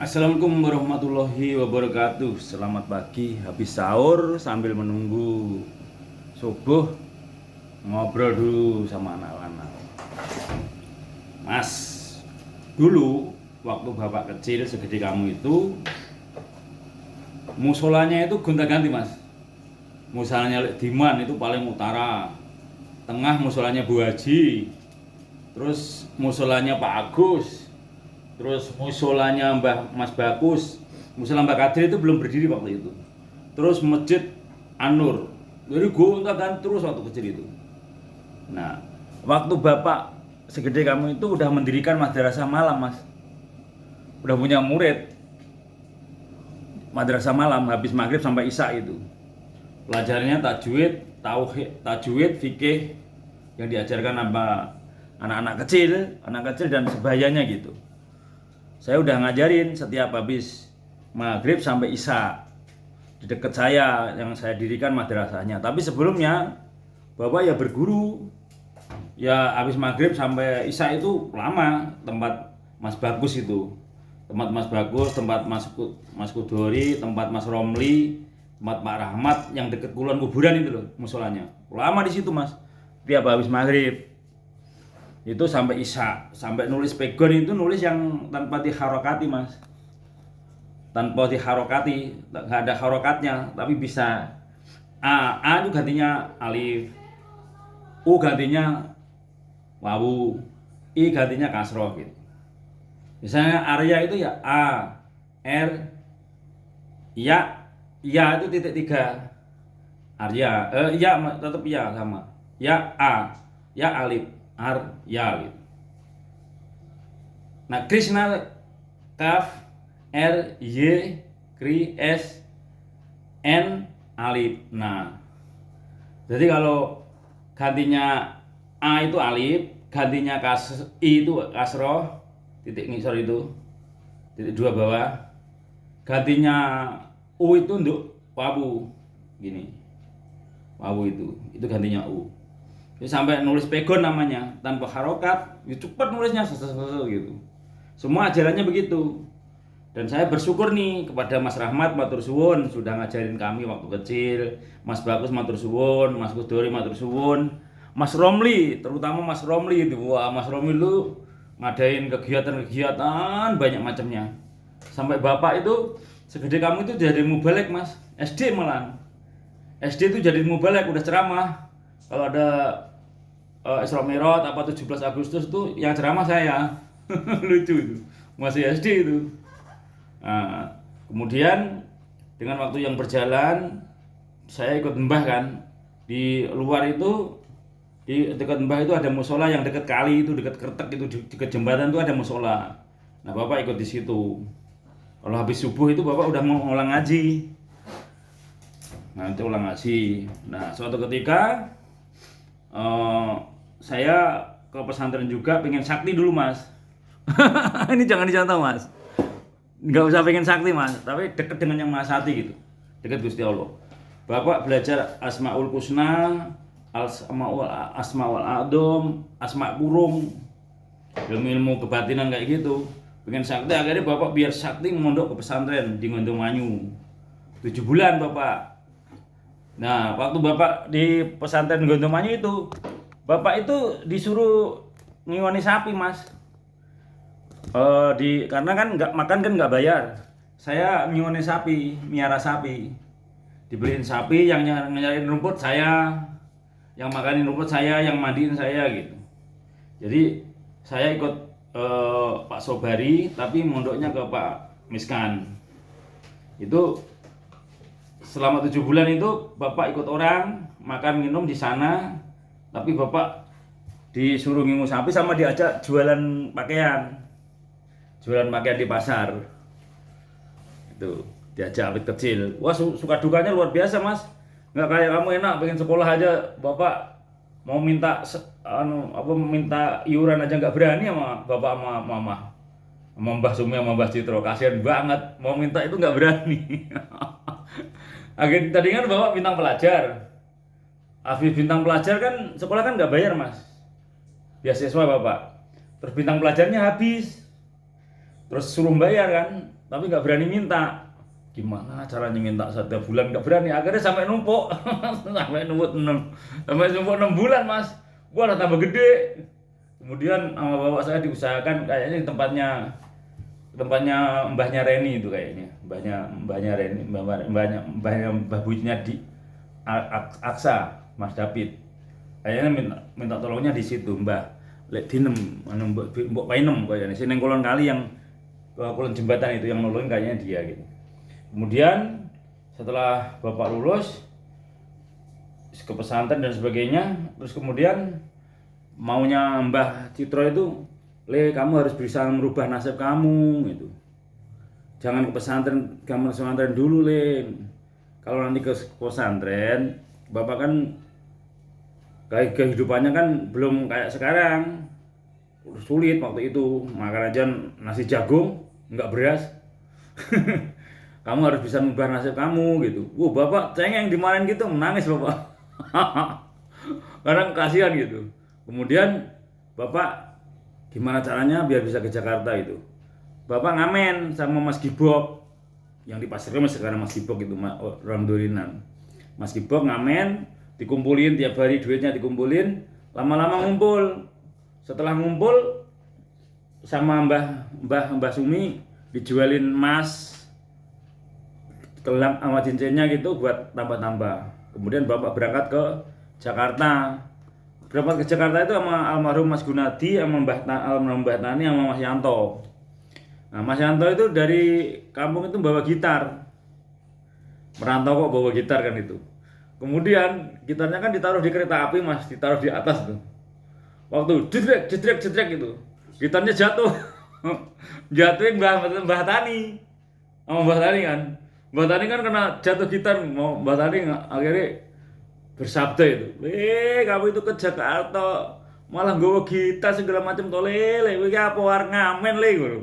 Assalamualaikum warahmatullahi wabarakatuh. Selamat pagi, habis sahur sambil menunggu subuh, ngobrol dulu sama anak-anak. Mas, dulu waktu bapak kecil segede kamu itu, musolanya itu gonta-ganti mas. Musolanya Diman itu paling utara, tengah musolanya Bu Haji, terus musolanya Pak Agus, terus musolanya Mbah Mas Bagus, musola Mbak Kadir itu belum berdiri waktu itu. Terus masjid An-Nur, jadi gonta kan terus waktu kecil itu. Nah, waktu bapak segede kamu itu udah mendirikan madrasah malam mas, udah punya murid madrasah malam habis maghrib sampai isya itu. Pelajarannya tajwid, tauhid, tajwid, fikih yang diajarkan sama anak kecil dan sebayanya gitu. Saya udah ngajarin setiap habis maghrib sampai isya di dekat saya yang saya dirikan madrasahnya. Tapi sebelumnya bapak ya berguru, ya habis maghrib sampai isya itu lama. Tempat Mas Bagus itu, tempat Mas Bagus, tempat Mas Kudori, tempat Mas Romli, tempat Pak Rahmat yang dekat kulon kuburan itu loh musolanya. Lama di situ mas, tiap habis maghrib itu sampai isya, sampai nulis pegon itu nulis yang tanpa diharokati mas, tanpa diharokati, nggak ada harokatnya, tapi bisa A itu gantinya alif, U gantinya wawu, I gantinya kasroh gitu. Misalnya Arya itu ya A, R, ya itu titik tiga, Arya, ya tetap ya sama, ya A, ya alif, ya gitu. Nah, Krishna kaf R Y Kri S N alif. Nah, jadi kalau gantinya A itu alif, gantinya I itu kasroh, titik ngisor itu, titik dua bawah, gantinya U itu untuk wawu, gini, wawu itu gantinya U. Jadi sampai nulis pegon namanya tanpa harokat, ya cepat nulisnya gitu. Semua ajarannya begitu. Dan saya bersyukur nih kepada Mas Rahmat matur suwun sudah ngajarin kami waktu kecil, Mas Bagus matur suwun, Mas Kudori matur suwun, Mas Romli, terutama Mas Romli itu. Wah, Mas Romli lu ngadain kegiatan-kegiatan banyak macamnya. Sampai bapak itu segede kamu itu jadi mubalek mas, SD malah. SD itu jadi mubalek, udah ceramah. Kalau ada Isra Mi'raj apa 17 Agustus itu yang ceramah saya. Lucu itu, masih SD itu. Nah, kemudian dengan waktu yang berjalan saya ikut mbah kan. Di luar itu, di dekat mbah itu ada musola yang dekat kali itu, dekat kretek itu, dekat jembatan itu ada musola. Nah bapak ikut di situ. Kalau habis subuh itu bapak udah mau ulang ngaji. Nanti ulang ngaji. Nah suatu ketika saya ke pesantren juga pengen sakti dulu mas. Ini jangan dicontoh mas. Nggak usah pengen sakti mas, tapi deket dengan yang Maha Sakti gitu, deket Gusti Allah. Bapak belajar Asmaul Husna, Asmaul A'dham, Asma Kurung, ilmu kebatinan kayak gitu. Pengen sakti, akhirnya bapak biar sakti mondok ke pesantren di Gondomanyu 7 bulan bapak. Nah waktu bapak di pesantren Gondomanyu itu, bapak itu disuruh ngiwani sapi mas. Karena kan nggak makan kan nggak bayar. Saya ngiwani sapi, miara sapi, dibeliin sapi, yang nyariin rumput saya, yang makanin rumput saya, yang mandiin saya gitu. Jadi saya ikut Pak Sobari, tapi mondoknya ke Pak Miskan. Itu selama 7 bulan itu bapak ikut orang makan minum di sana, tapi bapak disuruh ngingu sapi sama diajak jualan pakaian di pasar. Itu diajak anak kecil. Wah suka dukanya luar biasa mas. Nggak kayak kamu enak pengen sekolah aja, bapak mau minta minta iuran aja nggak berani sama bapak sama mama, sama Mbah Sumi sama Mbah Citro, kasihan banget mau minta itu nggak berani. Akhirnya tadi kan bapak bintang pelajar, habis bintang pelajar kan sekolah kan nggak bayar mas, beasiswa bapak, terus bintang pelajarnya habis, terus suruh bayar kan, tapi nggak berani minta. Gimana caranya minta setiap bulan, nggak berani, akhirnya sampai numpuk sampai numpuk 6 bulan mas. Wah udah tambah gede. Kemudian sama bapak saya diusahakan, kayaknya di tempatnya mbahnya Reni itu, kayaknya mbahnya Reni, mbah buyutnya di Aksa, Mas David, kayaknya minta tolongnya di situ. Mbah lek dinem mbok painem kayaknya sing ning kolon kali, yang kolon jembatan itu yang nolongin kayaknya dia gitu. Kemudian setelah bapak lulus ke pesantren dan sebagainya, terus kemudian maunya Mbah Citro itu, Le, kamu harus bisa merubah nasib kamu gitu. Jangan ke pesantren dulu, Le. Kalau nanti ke pesantren, bapak kan kayak kehidupannya kan belum kayak sekarang. Sulit waktu itu, makan aja nasi jagung, nggak beras. Kamu harus bisa merubah nasib kamu gitu. Bapak cengeng dimarahin gitu, menangis bapak. Karena kasihan gitu. Kemudian bapak gimana caranya biar bisa ke Jakarta itu? Bapak ngamen sama Mas Gibok yang di Pasir Kemis sekarang, Mas Gibok itu orang Durinan. Mas Gibok ngamen, dikumpulin tiap hari, duitnya dikumpulin, lama-lama ngumpul. Setelah ngumpul sama Mbah Sumi dijualin emas, gelang sama cincinnya gitu buat tambah-tambah. Kemudian bapak berangkat ke Jakarta. Berangkat ke Jakarta itu sama almarhum Mas Gunadi, sama almarhum Mbah Tani, sama Mas Yanto. Nah, Mas Yanto itu dari kampung itu bawa gitar. Merantau kok bawa gitar kan itu. Kemudian gitarnya kan ditaruh di kereta api mas, ditaruh di atas tuh. Waktu jedrek gitu, gitarnya jatuh. Jatuhin Mbah Tani. Sama Mbah Tani kan. Mbah Tani kan kena jatuh gitar, mau Mbah Tani akhirnya bersabda itu, kamu itu ke Jakarta malah nggawa gitar segala macam tolele, iki apa war ngamen le ngono.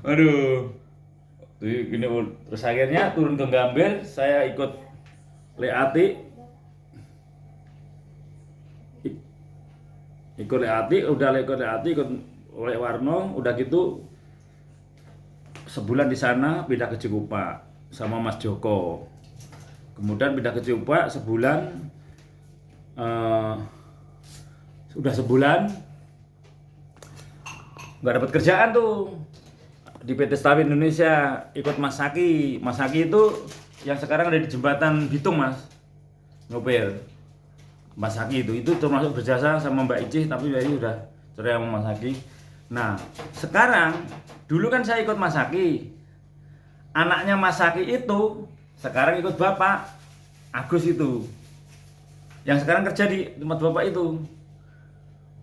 Aduh. Gini, terus akhirnya turun ke Gambir, saya ikut Leati. Ikut Leati, ikut oleh Warno, udah gitu sebulan di sana, pindah ke Cikupa sama Mas Joko. Kemudian pindah ke Cikupa sebulan, sudah sebulan nggak dapat kerjaan tuh di PT Stawin Indonesia, ikut Mas Saki. Mas Saki itu yang sekarang ada di jembatan Bitung mas, nyopir. Mas Saki itu termasuk berjasa sama Mbak Icih, tapi Mbak Icih udah cerai sama Mas Saki. Nah sekarang, dulu kan saya ikut Mas Saki, anaknya Mas Saki itu sekarang ikut Bapak Agus itu, yang sekarang kerja di tempat Bapak itu.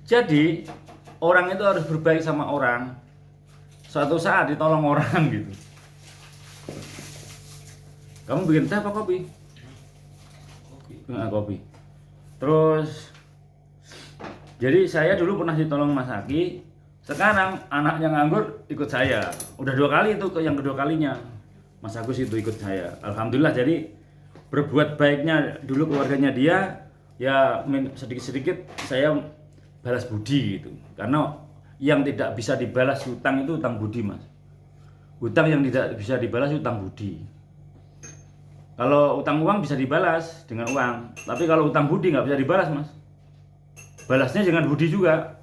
Jadi orang itu harus berbaik sama orang, suatu saat ditolong orang gitu. Kamu bikin teh apa kopi? Kopi. Terus jadi saya dulu pernah ditolong Mas Saki, sekarang anaknya nganggur ikut saya. Udah 2 kali itu, yang kedua kalinya Mas Agus itu ikut saya. Alhamdulillah, jadi berbuat baiknya dulu keluarganya dia, ya sedikit-sedikit saya balas budi gitu. Karena yang tidak bisa dibalas hutang itu hutang budi mas. Hutang yang tidak bisa dibalas hutang budi. Kalau utang uang bisa dibalas dengan uang, tapi kalau utang budi nggak bisa dibalas mas. Balasnya dengan budi juga.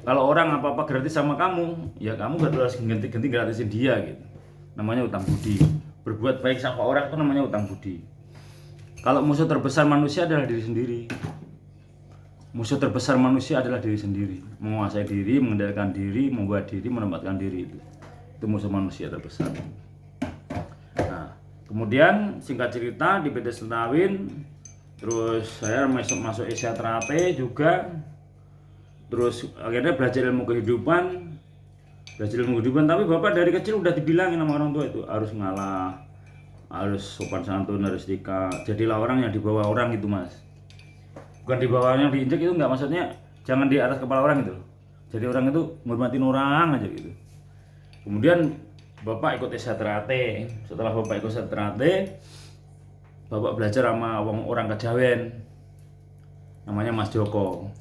Kalau orang apa-apa gratis sama kamu, ya kamu harus ganti gratisin dia gitu. Namanya utang budi. Berbuat baik sama orang itu namanya utang budi. Kalau musuh terbesar manusia adalah diri sendiri. Musuh terbesar manusia adalah diri sendiri. Menguasai diri, mengendalikan diri, membuat diri, menempatkan diri itu musuh manusia terbesar. Nah, kemudian singkat cerita di PT Stawin, terus saya masuk Asia Terate juga. Terus akhirnya belajar ilmu kehidupan. Tapi bapak dari kecil udah dibilangin sama orang tua itu harus ngalah, harus sopan santun, harus tika. Jadilah orang yang di bawah orang gitu mas. Bukan di bawahnya diinjek, itu enggak, maksudnya jangan di atas kepala orang gitu. Jadi orang itu menghormatin orang aja gitu. Kemudian bapak ikut Asia Terate. Setelah bapak ikut Asia Terate, bapak belajar sama orang Kejawen, namanya Mas Joko.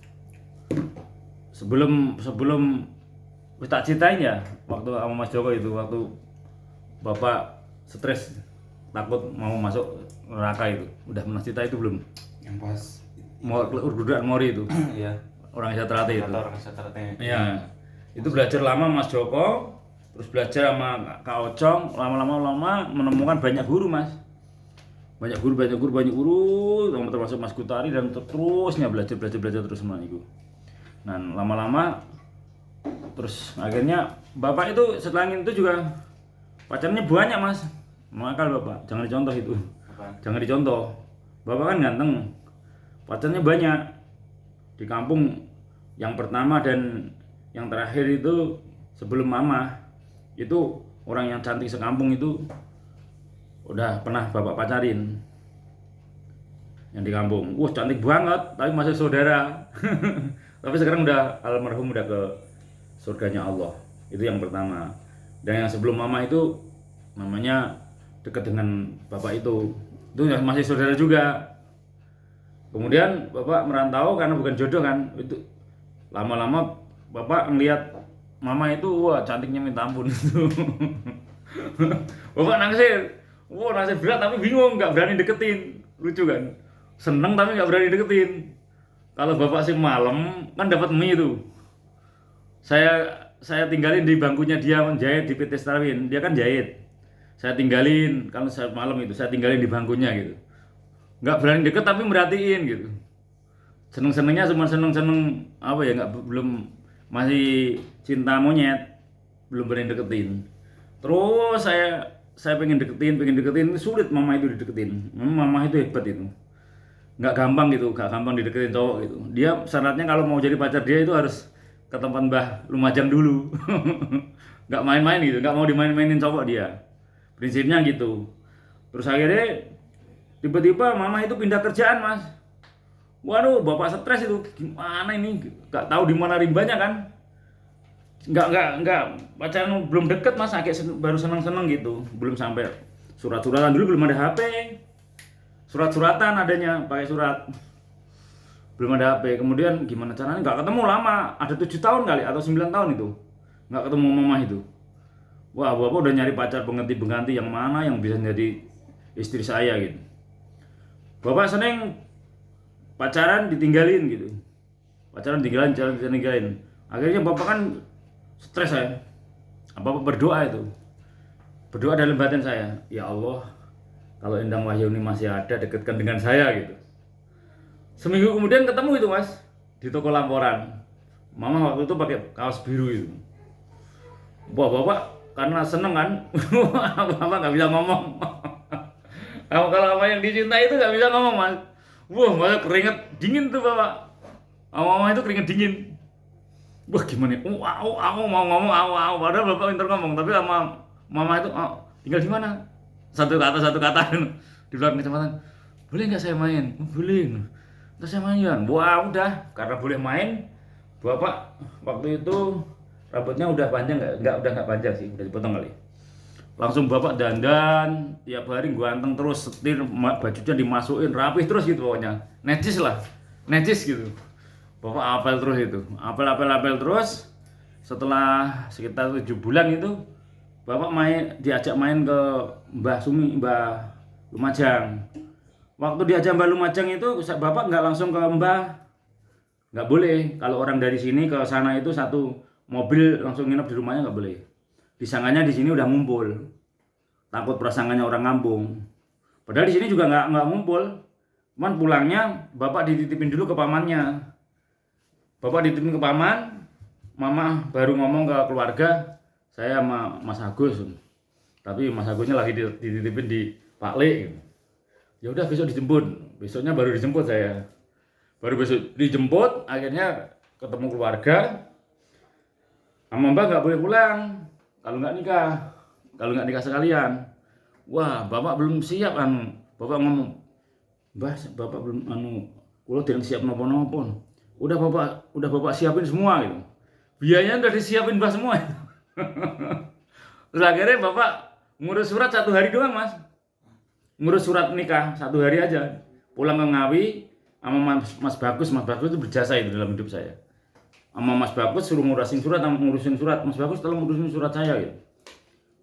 Sebelum wis tak ceritain ya waktu sama Mas Joko itu, waktu Bapak stres takut mau masuk neraka itu. Udah pernah cerita itu belum? Yang pas Mau Urgudan Mori itu. iya, Orang Satrate itu. kata orang Satrate. Iya. Itu belajar lama Mas Joko, terus belajar sama Kak Ocong, lama menemukan banyak guru, Mas. Banyak guru, termasuk Mas Kutari, dan terusnya belajar terus sama itu. Nah, lama-lama terus akhirnya Bapak itu setelah itu juga pacarnya banyak, Mas. Makal Bapak, jangan dicontoh itu. Jangan dicontoh. Bapak kan ganteng. Pacarnya banyak. Di kampung yang pertama dan yang terakhir itu sebelum mama itu orang yang cantik sekampung itu udah pernah Bapak pacarin yang di kampung. Wah, cantik banget, tapi masih saudara. Tapi sekarang udah almarhum, udah ke surganya Allah. Itu yang pertama. Dan yang sebelum mama itu namanya dekat dengan Bapak itu masih saudara juga. Kemudian Bapak merantau karena bukan jodoh kan. Itu lama-lama Bapak ngelihat mama itu, wah cantiknya minta ampun itu. Bapak nangis berat tapi bingung, nggak berani deketin. Lucu kan? Seneng tapi nggak berani deketin. Kalau Bapak sih malam kan dapat mie itu. Saya tinggalin di bangkunya dia menjahit di PT Starwin. Dia kan jahit. Saya tinggalin, kalau saya malam itu saya tinggalin di bangkunya gitu. Nggak berani deket tapi merhatiin gitu. Seneng-senengnya cuma seneng apa ya, belum, masih cinta monyet, belum berani deketin. Terus saya pengen deketin, sulit mama itu dideketin. Mama itu hebat itu, nggak gampang dideketin cowok gitu. Dia syaratnya kalau mau jadi pacar dia itu harus ke tempat Mbah Lumajang dulu. Nggak main-main gitu, nggak mau dimain-mainin cowok dia. Prinsipnya gitu. Terus akhirnya tiba-tiba mama itu pindah kerjaan, Mas. Waduh, Bapak stres itu. Gimana ini? Gak tahu di mana rimbanya kan? Enggak pacaran belum deket, Mas. Baru seneng-seneng gitu. Belum sampai surat-suratan, dulu belum ada HP. Surat-suratan adanya, pakai surat. Belum ada HP. Kemudian gimana caranya? Enggak ketemu lama. Ada 7 tahun kali atau 9 tahun itu. Enggak ketemu mama itu. Wah, Bapak udah nyari pacar pengganti yang mana yang bisa jadi istri saya gitu. Bapak seneng pacaran ditinggalin gitu. Pacaran ditinggalin. Akhirnya Bapak kan stres saya. Bapak berdoa itu. Berdoa dalam batin saya, ya Allah, kalau Endang Wahyuni masih ada, dekatkan dengan saya gitu. Seminggu kemudian ketemu itu, Mas, di toko lamporan. Mama waktu itu pakai kaos biru itu. Wah, Bapak karena seneng kan, Bapak nggak bisa ngomong. Kalau sama yang dicintai itu nggak bisa ngomong, Mas. Wah, malah keringet dingin tuh Bapak. Mama itu keringet dingin. Wah, gimana? Aku mau ngomong, padahal Bapak pintar ngomong, tapi sama mama itu, tinggal di mana? Satu kata di belakang kecamatan. Boleh nggak saya main? Boleh. Terus saya main. Wah, udah, karena boleh main. Bapak waktu itu rambutnya udah panjang nggak panjang sih, udah dipotong kali. Langsung Bapak dandan, tiap hari ganteng terus, setir, bajunya dimasukin rapih terus gitu pokoknya. Necis gitu. Bapak apel terus itu. Apel terus. Setelah sekitar 7 bulan itu Bapak diajak main ke Mbah Lumajang. Waktu diajak Mbah Lumajang itu Bapak nggak langsung ke Mbah. Nggak boleh. Kalau orang dari sini ke sana itu satu mobil langsung nginep di rumahnya nggak boleh. Disangkanya di sini udah ngumpul, takut prasangkanya orang kampung. Padahal di sini juga nggak ngumpul. Cuman pulangnya Bapak dititipin dulu ke pamannya. Bapak dititipin ke paman, Mama baru ngomong ke keluarga, saya sama Mas Agus. Tapi Mas Agusnya lagi dititipin di Pak Le. Ya udah besok dijemput. Besoknya baru dijemput saya. Baru besok dijemput, akhirnya ketemu keluarga. Sama Mbak nggak boleh pulang kalau nggak nikah sekalian. Wah, Bapak belum siap kan. Bapak ngomong, Mbah, Bapak belum kalau tidak siap nopo-nopo. Udah Bapak siapin semua gitu. Biayanya udah disiapin Mbah semua. Terus akhirnya Bapak ngurus surat 1 hari doang, Mas. Ngurus surat nikah 1 hari aja. Pulang ke Ngawi sama Mas Bagus itu berjasa itu dalam hidup saya. sama Mas Bagus suruh ngurusin surat. Mas Bagus tolong ngurusin surat saya gitu.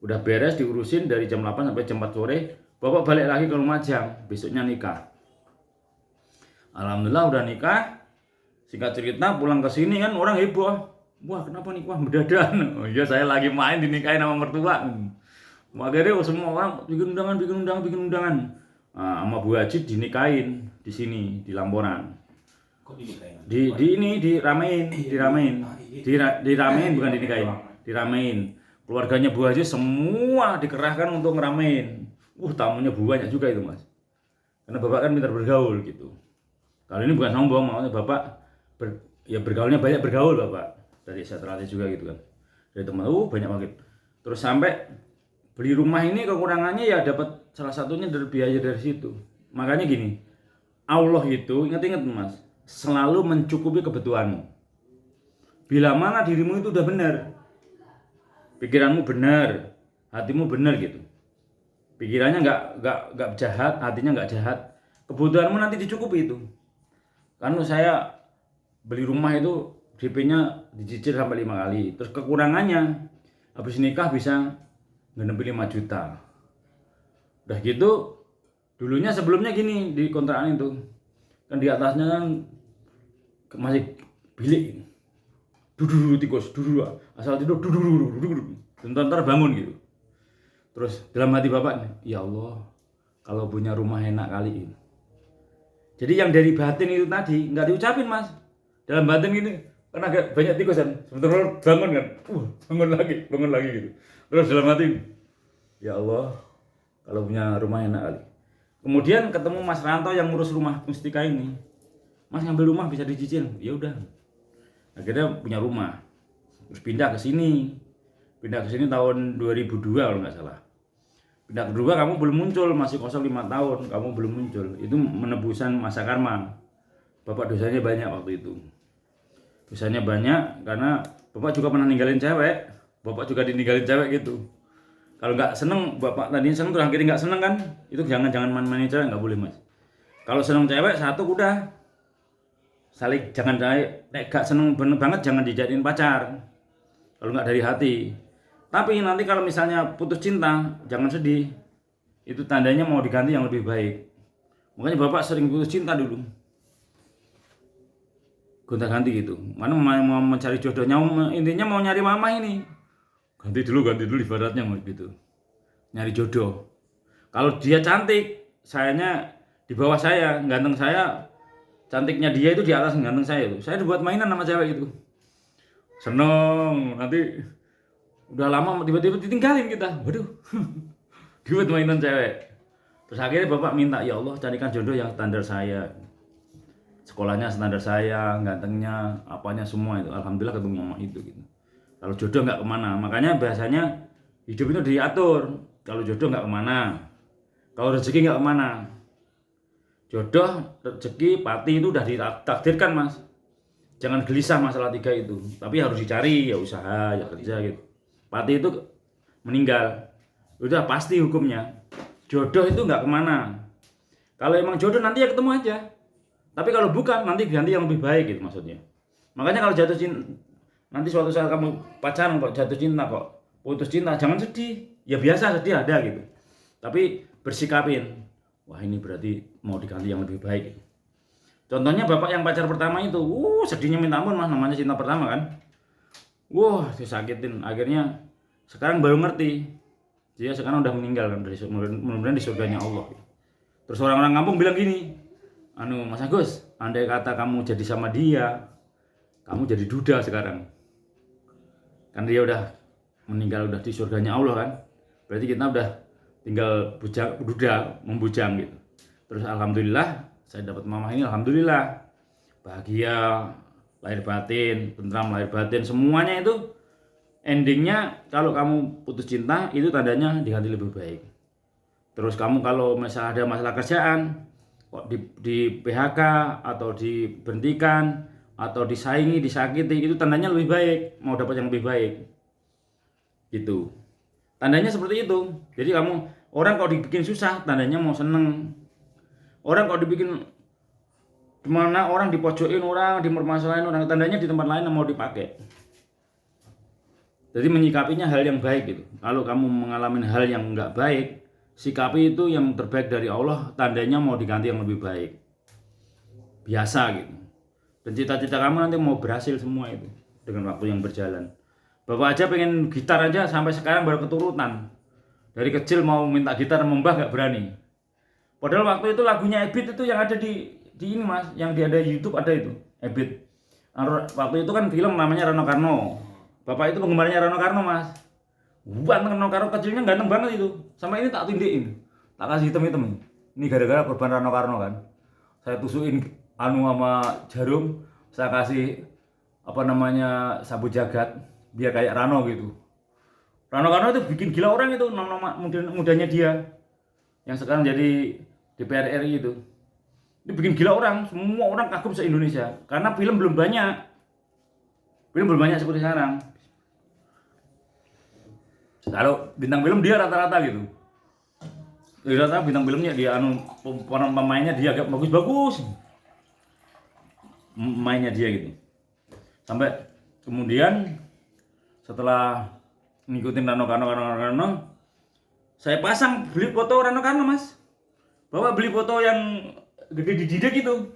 Udah beres diurusin dari jam 8 sampai jam 4 sore. Bapak balik lagi ke Lumajang, besoknya nikah. Alhamdulillah udah nikah. Singkat cerita pulang ke sini kan orang heboh. Wah kenapa nih, wah mendadak. Oh iya saya lagi main dinikahin sama mertua. Akhirnya semua orang bikin undangan. Nah, sama Bu Haji dinikahin di sini di Lamporan. Kok dinikahin? Diramein bukan dinikahin, diramein. Keluarganya Bu Haji semua dikerahkan untuk ngeramein. Tamunya banyak juga itu Mas. Karena Bapak kan pintar bergaul gitu. Kalau ini bukan sombong, maksudnya Bapak bergaulnya banyak bergaul Bapak. Dari saya terlatih juga gitu kan. Dari teman banyak banget. Terus sampai beli rumah ini kekurangannya ya dapat salah satunya dari biaya dari situ. Makanya gini, Allah itu ingat-ingat Mas, selalu mencukupi kebutuhanmu. Bila mana dirimu itu udah benar, pikiranmu benar, hatimu benar gitu. Pikirannya nggak jahat, hatinya nggak jahat, kebutuhanmu nanti dicukupi itu. Karena saya beli rumah itu DP-nya dicicil sampai 5 kali. Terus kekurangannya habis nikah bisa ngenepi 5 juta. Udah gitu dulunya sebelumnya gini di kontrakan itu. Kan di atasnya kan masih bilik. Dudu tikus, asal tidur dudu. Ntar bangun gitu. Terus dalam hati Bapak, ya Allah, kalau punya rumah enak kali ini. Jadi yang dari batin itu tadi nggak diucapin Mas. Dalam batin gini, kan agak banyak tikus kan. Sebentar bangun kan, bangun lagi gitu. Terus dalam hati, ya Allah, kalau punya rumah enak kali. Kemudian ketemu Mas Ranto yang ngurus rumah Mustika ini. Mas ngambil rumah bisa dicicil, ya udah. Akhirnya punya rumah. Terus pindah ke sini tahun 2002 kalau nggak salah. Pindah kedua kamu belum muncul, masih kosong 5 tahun, kamu belum muncul. Itu menebusan masa karma. Bapak dosanya banyak waktu itu. Dosanya banyak karena Bapak juga pernah ninggalin cewek. Bapak juga ditinggalin cewek gitu. Kalau nggak seneng, Bapak tadinya seneng terus akhirnya nggak seneng kan? Itu jangan main-mainin cewek, nggak boleh Mas. Kalau seneng cewek satu udah. Saling jangan gak seneng banget jangan dijadiin pacar. Kalau nggak dari hati. Tapi nanti kalau misalnya putus cinta, jangan sedih. Itu tandanya mau diganti yang lebih baik. Makanya Bapak sering putus cinta dulu. Gonta-ganti gitu. Mana mau mencari jodohnya, intinya mau nyari mama ini. Ganti dulu ibaratnya gitu. Nyari jodoh. Kalau dia cantik, sayanya di bawah saya, ganteng saya, cantiknya dia itu di atas ganteng saya itu. Saya dibuat mainan sama cewek itu. Seneng, nanti udah lama tiba-tiba ditinggalin kita. Waduh. Dibuat mainan cewek. Terus akhirnya Bapak minta, ya Allah carikan jodoh yang standar saya. Sekolahnya standar saya, gantengnya, apanya semua itu. Alhamdulillah ketemu mama itu gitu. Kalau jodoh nggak kemana, makanya biasanya hidup itu diatur. Kalau jodoh nggak kemana, kalau rezeki nggak kemana. Jodoh, rezeki, pati itu udah ditakdirkan Mas. Jangan gelisah masalah 3 itu, tapi harus dicari, ya usaha, ya kerja gitu. Pati itu meninggal, udah pasti hukumnya. Jodoh itu nggak kemana. Kalau emang jodoh nanti ya ketemu aja. Tapi kalau bukan nanti ganti yang lebih baik gitu maksudnya. Makanya kalau jatuh cinta, nanti suatu saat kamu pacaran kok jatuh cinta kok putus cinta, jangan sedih. Ya biasa sedih ada gitu. Tapi bersikapin, wah ini berarti mau diganti yang lebih baik. Gitu. Contohnya Bapak yang pacar pertama itu, sedihnya minta ampun Mas, namanya cinta pertama kan. Wah, disakitin. Akhirnya sekarang baru ngerti. Dia sekarang udah meninggal kan, mudah-mudahan di surganya Allah. Terus orang-orang kampung bilang gini, Mas Agus, andai kata kamu jadi sama dia, kamu jadi duda sekarang. Kan dia udah meninggal, udah di surganya Allah kan. Berarti kita udah tinggal duda, membujang gitu. Terus alhamdulillah saya dapat mama ini, alhamdulillah. Bahagia, lahir batin, tentram lahir batin, semuanya itu endingnya kalau kamu putus cinta itu tandanya diganti lebih baik. Terus kamu kalau misalnya ada masalah kerjaan, kok di PHK atau diberhentikan atau disaingi, disakiti, itu tandanya lebih baik, mau dapat yang lebih baik. Gitu. Tandanya seperti itu. Jadi kamu orang kalau dibikin susah, tandanya mau seneng. Orang kalau dibikin Dimana orang dipojokin orang, dipermasalahin orang, tandanya di tempat lain mau dipakai. Jadi menyikapinya hal yang baik gitu. Kalau kamu mengalami hal yang enggak baik, sikapi itu yang terbaik dari Allah, tandanya mau diganti yang lebih baik. Biasa gitu. Dan cita-cita kamu nanti mau berhasil semua itu dengan waktu yang berjalan. Bapak aja pengen gitar aja sampai sekarang baru keturutan. Dari kecil mau minta gitar membah gak berani. Padahal waktu itu lagunya Ebit itu yang ada di ini mas, yang ada di YouTube ada itu Ebit. Waktu itu kan film namanya Rano Karno. Bapak itu penggemarnya Rano Karno mas. Ganteng Rano Karno, kecilnya ganteng banget itu. Sampai ini tak tindikin, tak kasih hitam-hitam. Ini gara-gara korban Rano Karno kan. Saya tusukin sama jarum, saya kasih sabu jagat biar kayak Rano gitu. Rano Karno itu bikin gila orang itu, nama mudanya dia yang sekarang jadi DPR RI itu. Ini bikin gila orang, semua orang kagum se-Indonesia karena film belum banyak seperti sekarang. Kalau bintang film dia rata-rata gitu. Rata-rata bintang filmnya dia pemainnya dia agak bagus-bagus. Mainnya dia gitu. Sampai kemudian setelah ngikutin Rano Karno, saya pasang beli foto Rano Karno mas. Bapak beli foto yang gede di dida gitu.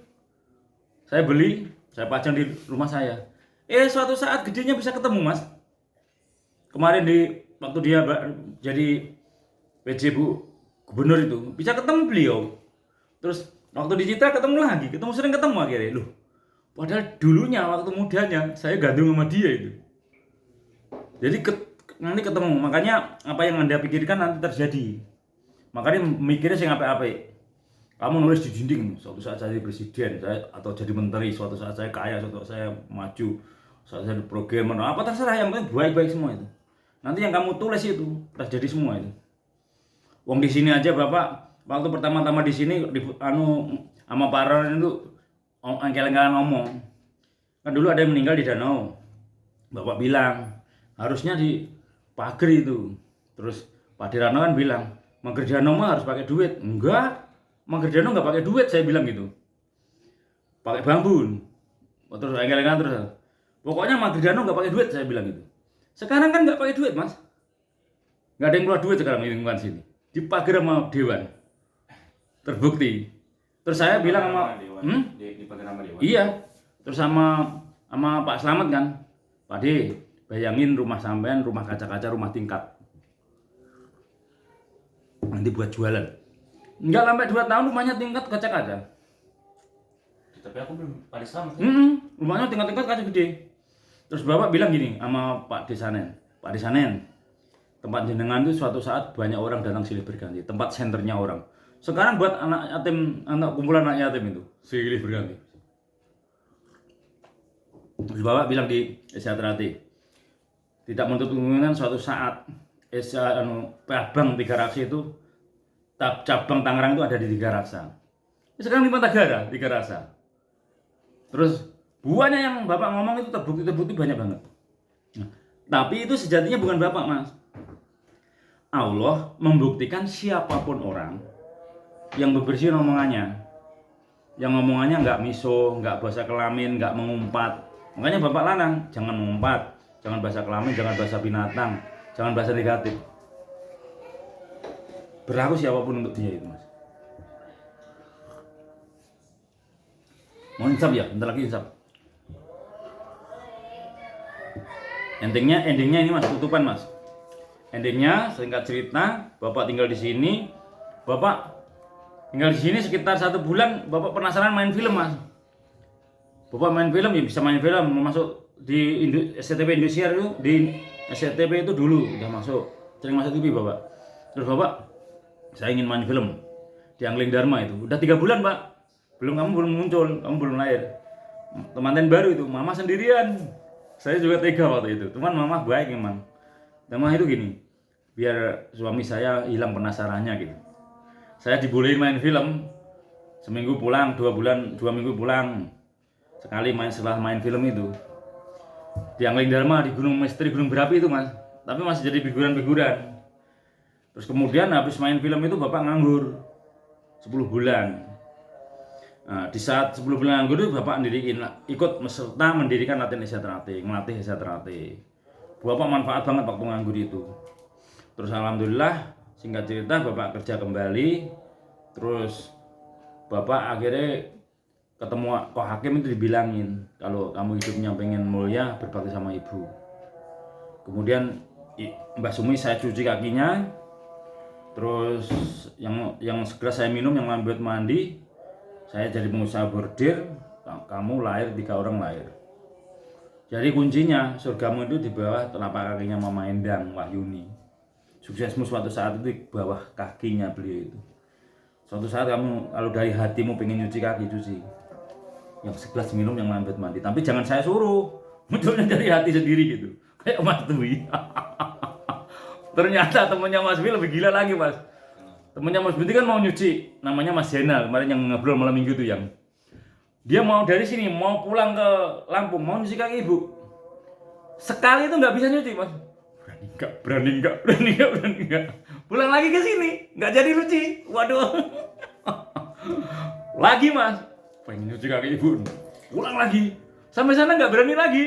Saya beli, saya pajang di rumah saya. Suatu saat gedenya bisa ketemu mas. Kemarin waktu dia jadi PJ Bu Gubernur itu bisa ketemu beliau. Terus waktu di Citra sering ketemu akhirnya. Loh, padahal dulunya waktu mudanya saya gantung sama dia itu. Jadi nanti ketemu, makanya apa yang Anda pikirkan nanti terjadi. Makanya mikirnya sing apik-apik. Kamu nulis di dinding, suatu saat saya jadi presiden, atau jadi menteri, suatu saat saya kaya, suatu saat saya maju, suatu saat saya program, apa terserah, yang penting baik-baik semua itu. Nanti yang kamu tulis itu terjadi semua itu. Wong di sini aja Bapak, waktu pertama-tama di sini sama Pak Ron itu engkel-engkelan ngomong. Kan dulu ada yang meninggal di danau. Bapak bilang, harusnya di pagar itu. Terus Pak Dirano kan bilang, Mager danau mah harus pakai duit. Enggak. Mager danau enggak pakai duit, saya bilang gitu. Pakai bambu. Terus engkel-engkelan terus. Pokoknya Mager danau enggak pakai duit, saya bilang gitu. Sekarang kan enggak pakai duit, Mas. Enggak ada yang keluar duit sekarang di lingkungan sini. Dipager sama dewan. Terbukti. Terus saya bilang sama dipager sama dewan. Iya. Terus sama Pak Slamet kan. Pak D, bayangin rumah sampean, rumah kaca-kaca, rumah tingkat. Nanti buat jualan. Enggak sampai 2 tahun rumahnya tingkat kaca-kaca. Tapi aku belum pada sama. Rumahnya tingkat-tingkat kaca gede. Terus Bapak bilang gini sama Pak Desanen. Pak Desanen, tempat jenengan itu suatu saat banyak orang datang silih berganti. Tempat senternya orang. Sekarang buat anak yatim, kumpulan anak yatim itu silih berganti. Terus Bapak bilang di Esyatrati, tidak menutup kemungkinan suatu saat cabang Tiga Raksa itu, cabang Tangerang itu ada di Tiga Raksa. Sekarang 5 negara Tiga Raksa. Terus buahnya yang Bapak ngomong itu terbukti banyak banget. Nah, tapi itu sejatinya bukan Bapak, Mas. Allah membuktikan siapapun orang yang bebersih omongannya, yang ngomongannya nggak miso, nggak bahasa kelamin, nggak mengumpat. Makanya Bapak lanang, jangan mengumpat, jangan bahasa kelamin, jangan bahasa binatang, jangan bahasa negatif. Berlaku siapapun untuk dia itu, Mas. Mau insaf ya, bentar lagi insaf. Endingnya ini Mas, tutupan Mas. Endingnya singkat cerita, Bapak tinggal di sini. Bapak tinggal di sini sekitar 1 bulan. Bapak penasaran main film Mas. Bapak main film ya bisa main film, masuk di SCTV Indosiar itu, di SCTV itu dulu udah masuk, sering masuk TV Bapak. Terus Bapak, saya ingin main film di Angling Dharma itu. Udah 3 bulan Pak, kamu belum muncul, kamu belum lahir. Temanten baru itu, Mama sendirian. Saya juga tega waktu itu, cuman Mama baik memang. Mama itu gini, biar suami saya hilang penasarannya gitu. Saya dibolehin main film, seminggu pulang, 2 minggu pulang. Sekali setelah main film itu di Angling Dharma, di Gunung Misteri, Gunung Berapi itu Mas, tapi masih jadi figuran-figuran. Terus kemudian habis main film itu Bapak nganggur 10 bulan. Nah, di saat sebelum bulan nganggur itu Bapak ikut serta mendirikan latihan Hesiaterate, melatih Hesiaterate. Bapak manfaat banget waktu nganggur itu. Terus alhamdulillah, singkat cerita Bapak kerja kembali. Terus Bapak akhirnya ketemu kok hakim itu dibilangin kalau kamu hidupnya pengen mulia berbakti sama ibu. Kemudian Mbah Sumi saya cuci kakinya, terus yang segera saya minum yang membuat mandi, saya jadi pengusaha bordir, kamu lahir 3 orang lahir. Jadi kuncinya surgamu itu di bawah telapak kakinya Mama Endang Wahyuni. Suksesmu suatu saat itu di bawah kakinya beliau itu. Suatu saat kamu kalau dari hatimu pengen nyuci kaki, cuci. Yang segelas minum yang lambat mandi, tapi jangan saya suruh, munculnya dari hati sendiri gitu, kayak Mas Dwi. Ternyata temennya Mas Dwi lebih gila lagi Mas. Temennya Mas Dwi kan mau nyuci, namanya Mas Jena kemarin yang ngobrol malam minggu tuh, yang dia mau dari sini mau pulang ke Lampung mau nyuci kaki ibu, sekali itu nggak bisa nyuci Mas. Berani nggak, pulang lagi ke sini nggak jadi nyuci, waduh. Lagi Mas, pengen nyuci kaki ibu, pulang lagi, sampai sana nggak berani lagi,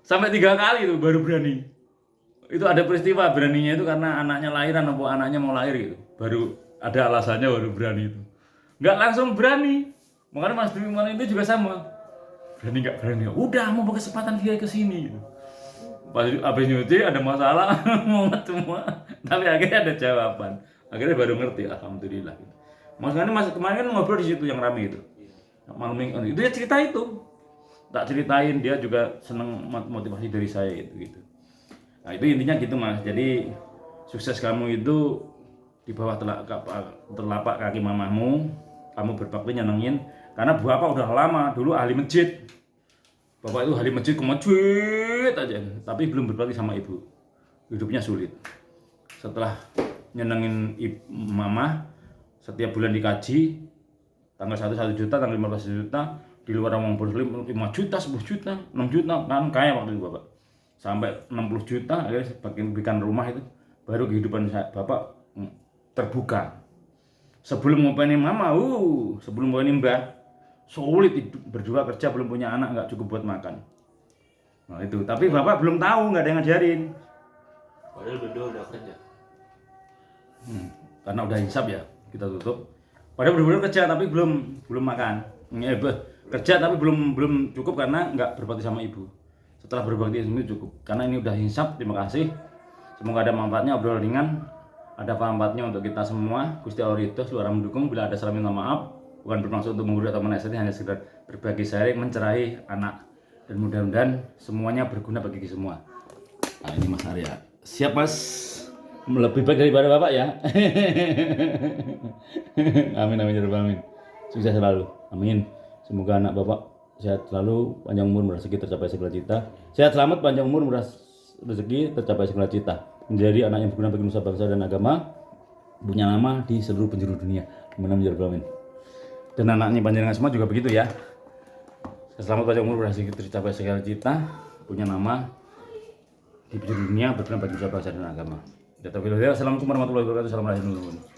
sampai 3 kali itu baru berani. Itu ada peristiwa beraninya itu karena anaknya lahiran atau anaknya mau lahir gitu, baru ada alasannya baru berani itu, nggak langsung berani. Makanya Mas Dwi itu juga sama, berani nggak, udah mau pakai kesempatan dia ke sini gitu. Pas habis nyuci ada masalah, mumet semua, tapi akhirnya ada jawaban, akhirnya baru ngerti, alhamdulillah. Mas kemarin kan ngobrol di situ yang rame itu. Malam minggu itu ya cerita itu. Tak ceritain, dia juga seneng motivasi dari saya gitu. Nah, itu intinya gitu Mas. Jadi sukses kamu itu di bawah telapak kaki mamamu, kamu berbakti nyenengin karena Bapak udah lama dulu ahli masjid. Bapak itu ahli masjid ke masjid aja, tapi belum berbakti sama ibu. Hidupnya sulit. Setelah nyenengin mama, setiap bulan dikaji, tanggal 1 juta, tanggal 15 juta, di luar uang muslim 5 juta, 10 juta, 6 juta, kan kaya waktu itu Bapak. Sampai 60 juta, akhirnya bikin rumah itu, baru kehidupan Bapak terbuka. Sebelum ngupainin mama, sebelum ngupainin mbah, sulit berdua kerja, belum punya anak, nggak cukup buat makan. Nah itu, tapi Bapak belum tahu, nggak ada yang ngajarin. Padahal berdua udah kerja. Karena udah hisap ya, kita tutup. Padahal benar-benar kerja tapi belum makan. Kerja tapi belum cukup karena nggak berbakti sama ibu. Setelah berbakti sama ibu cukup. Karena ini udah hisap, terima kasih. Semoga ada manfaatnya, obrolan ringan. Ada manfaatnya untuk kita semua. Gusti Allah ridho, suara mendukung. Bila ada salah minta maaf. Bukan bermaksud untuk menggurui atau menasihati, hanya sekedar berbagi sharing, mencerahi anak. Dan mudah-mudahan semuanya berguna bagi kita semua. Nah ini Mas Arya. Siap Mas? Lebih baik daripada Bapak ya. Amin amin ya rabbal alamin. Sukses selalu. Amin. Semoga anak Bapak sehat selalu, panjang umur, murah rezeki, tercapai segala cita. Sehat selamat, panjang umur, murah rezeki, tercapai segala cita. Menjadi anak yang berguna bagi nusa bangsa dan agama, punya nama di seluruh penjuru dunia. Amin ya rabbal alamin. Dan anaknya panjenengan semua juga begitu ya. Selamat, panjang umur, murah rezeki, tercapai segala cita, punya nama di penjuru dunia, berguna bagi nusa bangsa dan agama. Assalamualaikum warahmatullahi wabarakatuh. Assalamualaikum.